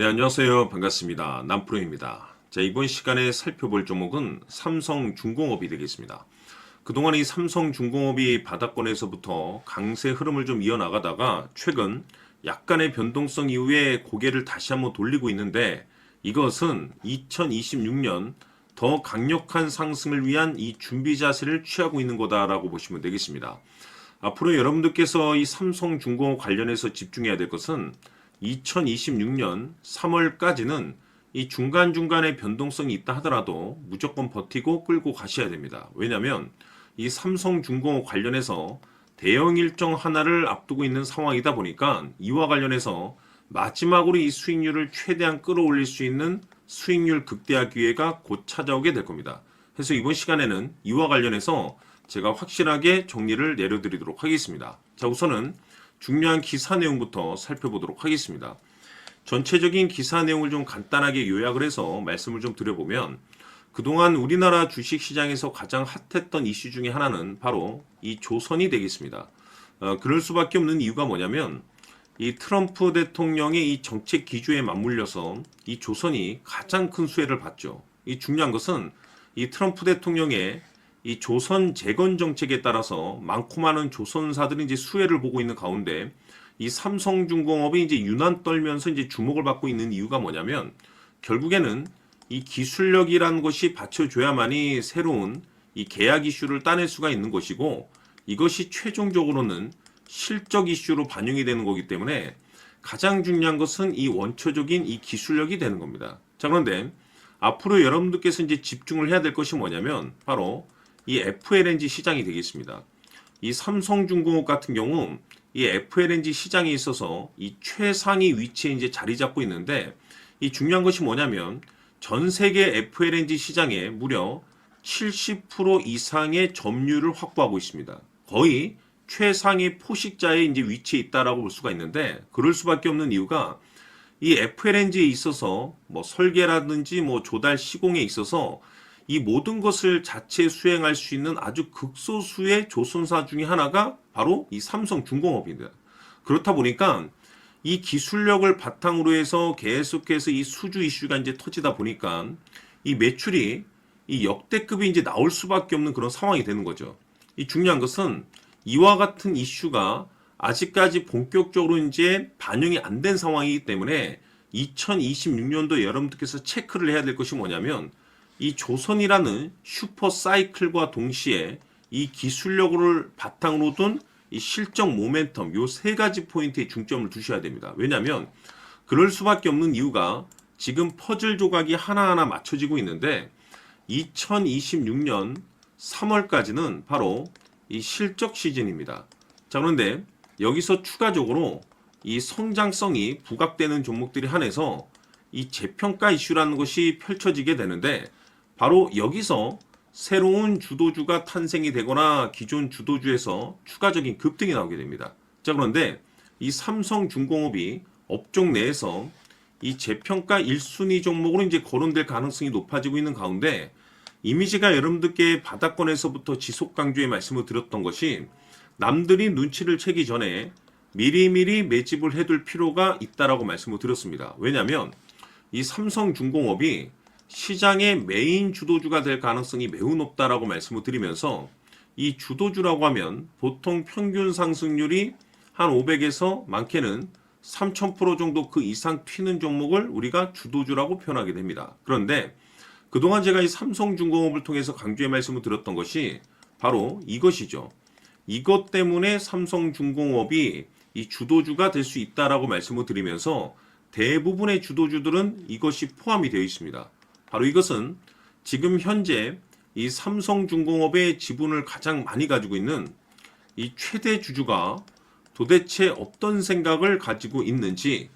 네, 안녕하세요. 반갑습니다. 남프로입니다. 자, 이번 시간에 살펴볼 종목은 삼성중공업이 되겠습니다. 그동안 이 삼성중공업이 바닥권에서부터 강세 흐름을 좀 이어나가다가 최근 약간의 변동성 이후에 고개를 다시 한번 돌리고 있는데, 이것은 2026년 더 강력한 상승을 위한 이 준비 자세를 취하고 있는 거다라고 보시면 되겠습니다. 앞으로 여러분들께서 이 삼성중공업 관련해서 집중해야 될 것은 2026년 3월까지는 이 중간중간에 변동성이 있다 하더라도 무조건 버티고 끌고 가셔야 됩니다. 왜냐하면 이 삼성중공업 관련해서 대형 일정 하나를 앞두고 있는 상황이다 보니까 이와 관련해서 마지막으로 이 수익률을 최대한 끌어올릴 수 있는 수익률 극대화 기회가 곧 찾아오게 될 겁니다. 그래서 이번 시간에는 이와 관련해서 제가 확실하게 정리를 내려드리도록 하겠습니다. 자, 우선은 중요한 기사 내용부터 살펴보도록 하겠습니다. 전체적인 기사 내용을 좀 간단하게 요약을 해서 말씀을 좀 드려보면, 그동안 우리나라 주식시장에서 가장 핫했던 이슈 중에 하나는 바로 이 조선이 되겠습니다. 그럴 수밖에 없는 이유가 뭐냐면 이 트럼프 대통령의 이 정책 기조에 맞물려서 이 조선이 가장 큰 수혜를 봤죠. 이 중요한 것은 이 트럼프 대통령의 이 조선 재건 정책에 따라서 많고 많은 조선사들이 이제 수혜를 보고 있는 가운데 이 삼성중공업이 이제 유난 떨면서 이제 주목을 받고 있는 이유가 뭐냐면, 결국에는 이 기술력이라는 것이 받쳐줘야만이 새로운 이 계약 이슈를 따낼 수가 있는 것이고, 이것이 최종적으로는 실적 이슈로 반영이 되는 거기 때문에 가장 중요한 것은 이 원초적인 이 기술력이 되는 겁니다. 자, 그런데 앞으로 여러분들께서 이제 집중을 해야 될 것이 뭐냐면 바로 이 FLNG 시장이 되겠습니다. 이 삼성중공업 같은 경우 이 FLNG 시장에 있어서 이 최상위 위치에 이제 자리 잡고 있는데, 이 중요한 것이 뭐냐면 전 세계 FLNG 시장에 무려 70% 이상의 점유율을 확보하고 있습니다. 거의 최상위 포식자에 이제 위치해 있다라고 볼 수가 있는데, 그럴 수밖에 없는 이유가 이 FLNG에 있어서 뭐 설계라든지 뭐 조달 시공에 있어서 이 모든 것을 자체 수행할 수 있는 아주 극소수의 조선사 중에 하나가 바로 이 삼성중공업입니다. 그렇다 보니까 이 기술력을 바탕으로 해서 계속해서 이 수주 이슈가 이제 터지다 보니까 이 매출이 이 역대급이 이제 나올 수밖에 없는 그런 상황이 되는 거죠. 이 중요한 것은 이와 같은 이슈가 아직까지 본격적으로 이제 반영이 안 된 상황이기 때문에 2026년도 여러분들께서 체크를 해야 될 것이 뭐냐면, 이 조선이라는 슈퍼 사이클과 동시에 이 기술력을 바탕으로 둔 이 실적 모멘텀, 요 세 가지 포인트에 중점을 두셔야 됩니다. 왜냐하면 그럴 수밖에 없는 이유가 지금 퍼즐 조각이 하나하나 맞춰지고 있는데 2026년 3월까지는 바로 이 실적 시즌입니다. 자, 그런데 여기서 추가적으로 이 성장성이 부각되는 종목들이 한해서 이 재평가 이슈라는 것이 펼쳐지게 되는데, 바로 여기서 새로운 주도주가 탄생이 되거나 기존 주도주에서 추가적인 급등이 나오게 됩니다. 자, 그런데 이 삼성중공업이 업종 내에서 이 재평가 1순위 종목으로 이제 거론될 가능성이 높아지고 있는 가운데, 이미지가 여러분들께 바닥권에서부터 지속 강조의 말씀을 드렸던 것이 남들이 눈치를 채기 전에 미리미리 매집을 해둘 필요가 있다라고 말씀을 드렸습니다. 왜냐하면 이 삼성중공업이 시장의 메인 주도주가 될 가능성이 매우 높다라고 말씀을 드리면서, 이 주도주라고 하면 보통 평균 상승률이 한 500에서 많게는 3000% 정도 그 이상 튀는 종목을 우리가 주도주라고 표현하게 됩니다. 그런데 그동안 제가 이 삼성중공업을 통해서 강조의 말씀을 드렸던 것이 바로 이것이죠. 이것 때문에 삼성중공업이 이 주도주가 될 수 있다라고 말씀을 드리면서 대부분의 주도주들은 이것이 포함이 되어 있습니다. 바로 이것은 지금 현재 이 삼성중공업의 지분을 가장 많이 가지고 있는 이 최대 주주가 도대체 어떤 생각을 가지고 있는지,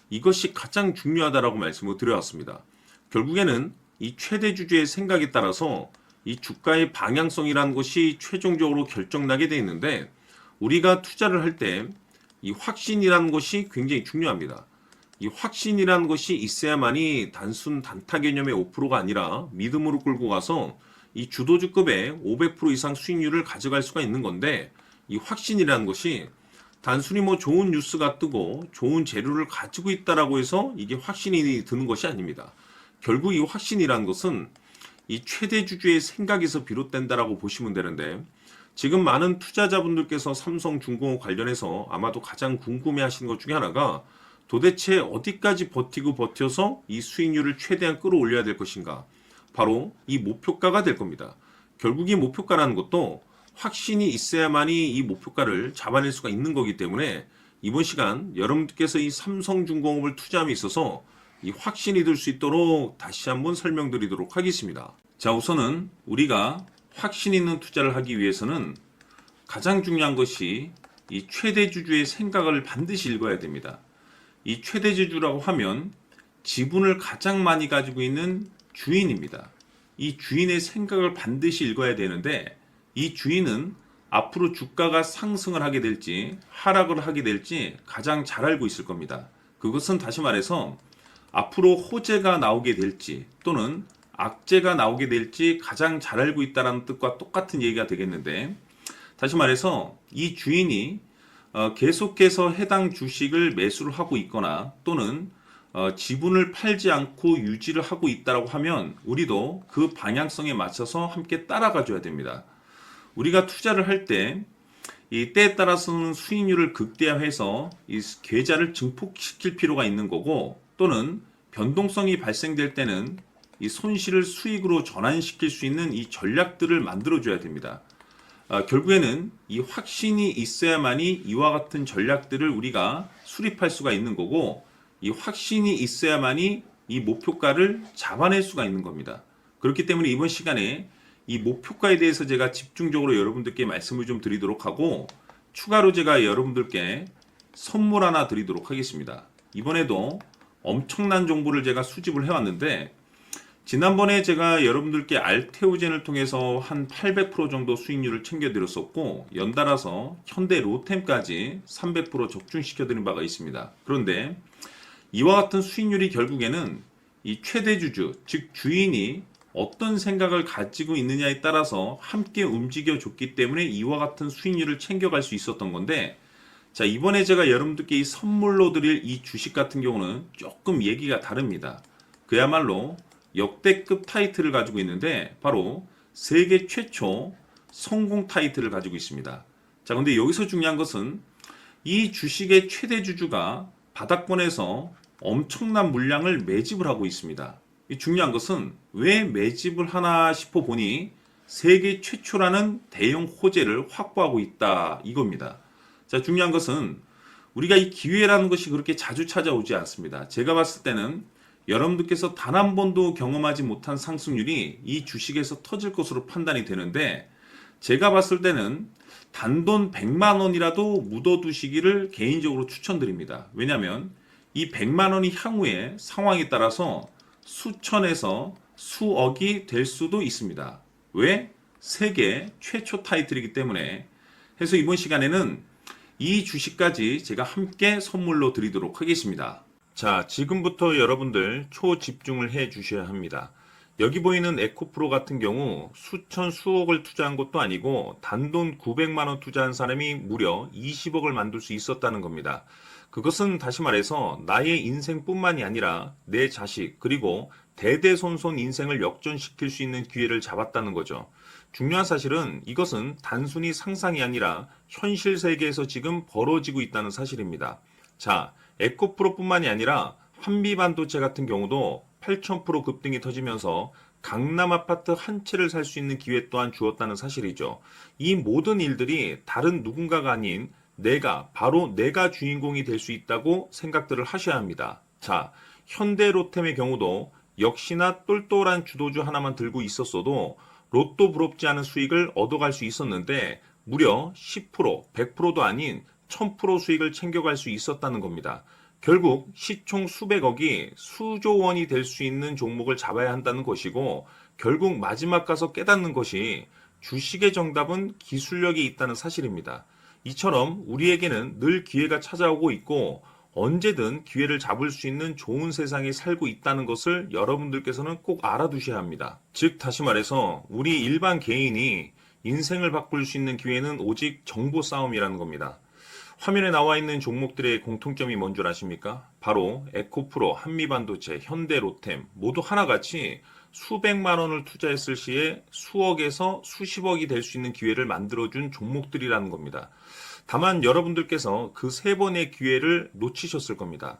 이것이 가장 중요하다라고 말씀을 드려왔습니다. 결국에는 이 최대 주주의 생각에 따라서 이 주가의 방향성이라는 것이 최종적으로 결정나게 되어 있는데, 우리가 투자를 할 때 이 확신이라는 것이 굉장히 중요합니다. 이 확신이라는 것이 있어야만이 단순 단타 개념의 5%가 아니라 믿음으로 끌고 가서 이 주도주급의 500% 이상 수익률을 가져갈 수가 있는 건데, 이 확신이라는 것이 단순히 뭐 좋은 뉴스가 뜨고 좋은 재료를 가지고 있다라고 해서 이게 확신이 드는 것이 아닙니다. 결국 이 확신이라는 것은 이 최대 주주의 생각에서 비롯된다라고 보시면 되는데, 지금 많은 투자자분들께서 삼성중공업 관련해서 아마도 가장 궁금해하시는 것 중에 하나가 도대체 어디까지 버티고 버텨서 이 수익률을 최대한 끌어올려야 될 것인가, 바로 이 목표가가 될 겁니다. 결국 이 목표가라는 것도 확신이 있어야만이 이 목표가를 잡아낼 수가 있는 거기 때문에 이번 시간 여러분들께서 이 삼성중공업을 투자함에 있어서 이 확신이 들 수 있도록 다시 한번 설명드리도록 하겠습니다. 자, 우선은 우리가 확신 있는 투자를 하기 위해서는 가장 중요한 것이 이 최대 주주의 생각을 반드시 읽어야 됩니다. 이 최대 주주라고 하면 지분을 가장 많이 가지고 있는 주인입니다. 이 주인의 생각을 반드시 읽어야 되는데, 이 주인은 앞으로 주가가 상승을 하게 될지 하락을 하게 될지 가장 잘 알고 있을 겁니다. 그것은 다시 말해서 앞으로 호재가 나오게 될지 또는 악재가 나오게 될지 가장 잘 알고 있다는 뜻과 똑같은 얘기가 되겠는데, 다시 말해서 이 주인이 계속해서 해당 주식을 매수를 하고 있거나 또는 지분을 팔지 않고 유지를 하고 있다고 하면 우리도 그 방향성에 맞춰서 함께 따라가 줘야 됩니다. 우리가 투자를 할 때 이 때에 따라서는 수익률을 극대화해서 이 계좌를 증폭시킬 필요가 있는 거고, 또는 변동성이 발생될 때는 이 손실을 수익으로 전환시킬 수 있는 이 전략들을 만들어 줘야 됩니다. 결국에는 이 확신이 있어야만이 이와 같은 전략들을 우리가 수립할 수가 있는 거고, 이 확신이 있어야만이 이 목표가를 잡아낼 수가 있는 겁니다. 그렇기 때문에 이번 시간에 이 목표가에 대해서 제가 집중적으로 여러분들께 말씀을 좀 드리도록 하고, 추가로 제가 여러분들께 선물 하나 드리도록 하겠습니다. 이번에도 엄청난 정보를 제가 수집을 해왔는데, 지난번에 제가 여러분들께 알테오젠을 통해서 한 800% 정도 수익률을 챙겨드렸었고, 연달아서 현대 로템까지 300% 적중시켜드린 바가 있습니다. 그런데 이와 같은 수익률이 결국에는 이 최대 주주, 즉 주인이 어떤 생각을 가지고 있느냐에 따라서 함께 움직여줬기 때문에 이와 같은 수익률을 챙겨갈 수 있었던 건데, 자, 이번에 제가 여러분들께 이 선물로 드릴 이 주식 같은 경우는 조금 얘기가 다릅니다. 그야말로 역대급 타이틀을 가지고 있는데 바로 세계 최초 성공 타이틀을 가지고 있습니다. 자, 근데 여기서 중요한 것은 이 주식의 최대 주주가 바닥권에서 엄청난 물량을 매집을 하고 있습니다. 이 중요한 것은 왜 매집을 하나 싶어 보니 세계 최초라는 대형 호재를 확보하고 있다, 이겁니다. 자, 중요한 것은 우리가 이 기회라는 것이 그렇게 자주 찾아오지 않습니다. 제가 봤을 때는 여러분들께서 단 한 번도 경험하지 못한 상승률이 이 주식에서 터질 것으로 판단이 되는데, 제가 봤을 때는 단돈 100만 원이라도 묻어두시기를 개인적으로 추천드립니다. 왜냐하면 이 100만 원이 향후에 상황에 따라서 수천에서 수억이 될 수도 있습니다. 왜? 세계 최초 타이틀이기 때문에. 해서 이번 시간에는 이 주식까지 제가 함께 선물로 드리도록 하겠습니다. 자, 지금부터 여러분들 초집중을 해 주셔야 합니다. 여기 보이는 에코프로 같은 경우 수천 수억을 투자한 것도 아니고 단돈 900만 원 투자한 사람이 무려 20억을 만들 수 있었다는 겁니다. 그것은 다시 말해서 나의 인생뿐만이 아니라 내 자식 그리고 대대손손 인생을 역전시킬 수 있는 기회를 잡았다는 거죠. 중요한 사실은 이것은 단순히 상상이 아니라 현실 세계에서 지금 벌어지고 있다는 사실입니다. 자, 에코프로뿐만이 아니라 한미반도체 같은 경우도 8000% 급등이 터지면서 강남 아파트 한 채를 살 수 있는 기회 또한 주었다는 사실이죠. 이 모든 일들이 다른 누군가가 아닌 바로 내가 주인공이 될 수 있다고 생각들을 하셔야 합니다. 자, 현대로템의 경우도 역시나 똘똘한 주도주 하나만 들고 있었어도 로또 부럽지 않은 수익을 얻어갈 수 있었는데 무려 10%, 100%도 아닌 1000% 수익을 챙겨갈 수 있었다는 겁니다. 결국 시총 수백억이 수조 원이 될 수 있는 종목을 잡아야 한다는 것이고, 결국 마지막 가서 깨닫는 것이 주식의 정답은 기술력이 있다는 사실입니다. 이처럼 우리에게는 늘 기회가 찾아오고 있고 언제든 기회를 잡을 수 있는 좋은 세상에 살고 있다는 것을 여러분들께서는 꼭 알아두셔야 합니다. 즉 다시 말해서 우리 일반 개인이 인생을 바꿀 수 있는 기회는 오직 정보 싸움이라는 겁니다. 화면에 나와 있는 종목들의 공통점이 뭔 줄 아십니까? 바로 에코프로, 한미반도체, 현대로템 모두 하나같이 수백만 원을 투자했을 시에 수억에서 수십억이 될 수 있는 기회를 만들어준 종목들이라는 겁니다. 다만 여러분들께서 그 세 번의 기회를 놓치셨을 겁니다.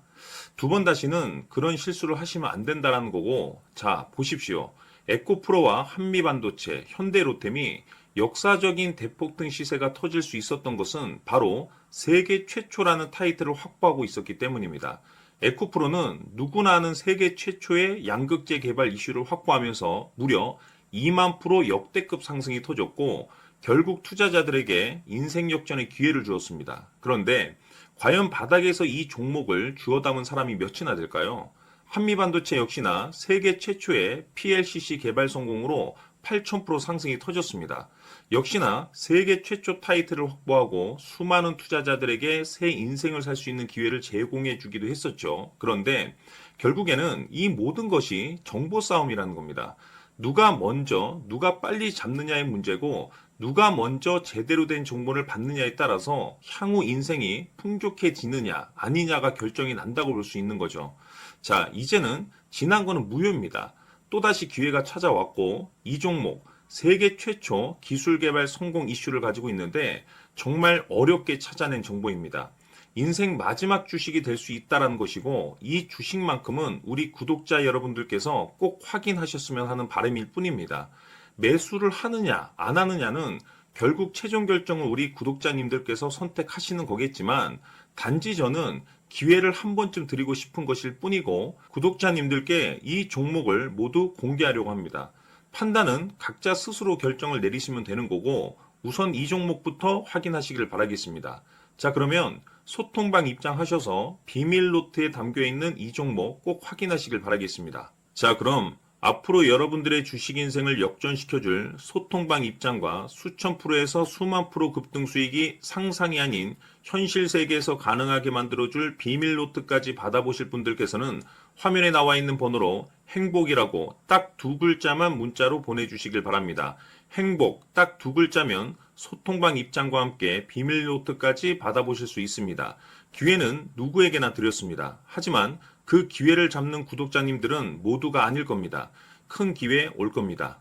두 번 다시는 그런 실수를 하시면 안 된다는 거고, 자, 보십시오. 에코프로와 한미반도체, 현대로템이 역사적인 대폭등 시세가 터질 수 있었던 것은 바로 세계 최초라는 타이틀을 확보하고 있었기 때문입니다. 에코프로는 누구나 아는 세계 최초의 양극재 개발 이슈를 확보하면서 무려 2만 프로 역대급 상승이 터졌고 결국 투자자들에게 인생 역전의 기회를 주었습니다. 그런데 과연 바닥에서 이 종목을 주워 담은 사람이 몇이나 될까요? 한미반도체 역시나 세계 최초의 PLCC 개발 성공으로 8,000% 상승이 터졌습니다. 역시나 세계 최초 타이틀을 확보하고 수많은 투자자들에게 새 인생을 살 수 있는 기회를 제공해 주기도 했었죠. 그런데 결국에는 이 모든 것이 정보 싸움이라는 겁니다. 누가 먼저, 누가 빨리 잡느냐의 문제고 누가 먼저 제대로 된 정보를 받느냐에 따라서 향후 인생이 풍족해지느냐 아니냐가 결정이 난다고 볼 수 있는 거죠. 자, 이제는 지난 거는 무효입니다. 또다시 기회가 찾아왔고 이 종목 세계 최초 기술 개발 성공 이슈를 가지고 있는데 정말 어렵게 찾아낸 정보입니다. 인생 마지막 주식이 될 수 있다는 것이고 이 주식만큼은 우리 구독자 여러분들께서 꼭 확인하셨으면 하는 바람일 뿐입니다. 매수를 하느냐 안 하느냐는 결국 최종 결정을 우리 구독자님들께서 선택하시는 거겠지만 단지 저는 기회를 한 번쯤 드리고 싶은 것일 뿐이고 구독자님들께 이 종목을 모두 공개하려고 합니다. 판단은 각자 스스로 결정을 내리시면 되는 거고 우선 이 종목부터 확인하시길 바라겠습니다. 자, 그러면 소통방 입장하셔서 비밀 노트에 담겨 있는 이 종목 꼭 확인하시길 바라겠습니다. 자, 그럼 앞으로 여러분들의 주식 인생을 역전시켜줄 소통방 입장과 수천 프로에서 수만 프로 급등 수익이 상상이 아닌 현실 세계에서 가능하게 만들어줄 비밀 노트까지 받아보실 분들께서는 화면에 나와 있는 번호로 행복이라고 딱 두 글자만 문자로 보내주시길 바랍니다. 행복 딱 두 글자면 소통방 입장과 함께 비밀 노트까지 받아보실 수 있습니다. 기회는 누구에게나 드렸습니다. 하지만 그 기회를 잡는 구독자님들은 모두가 아닐 겁니다. 큰 기회 올 겁니다.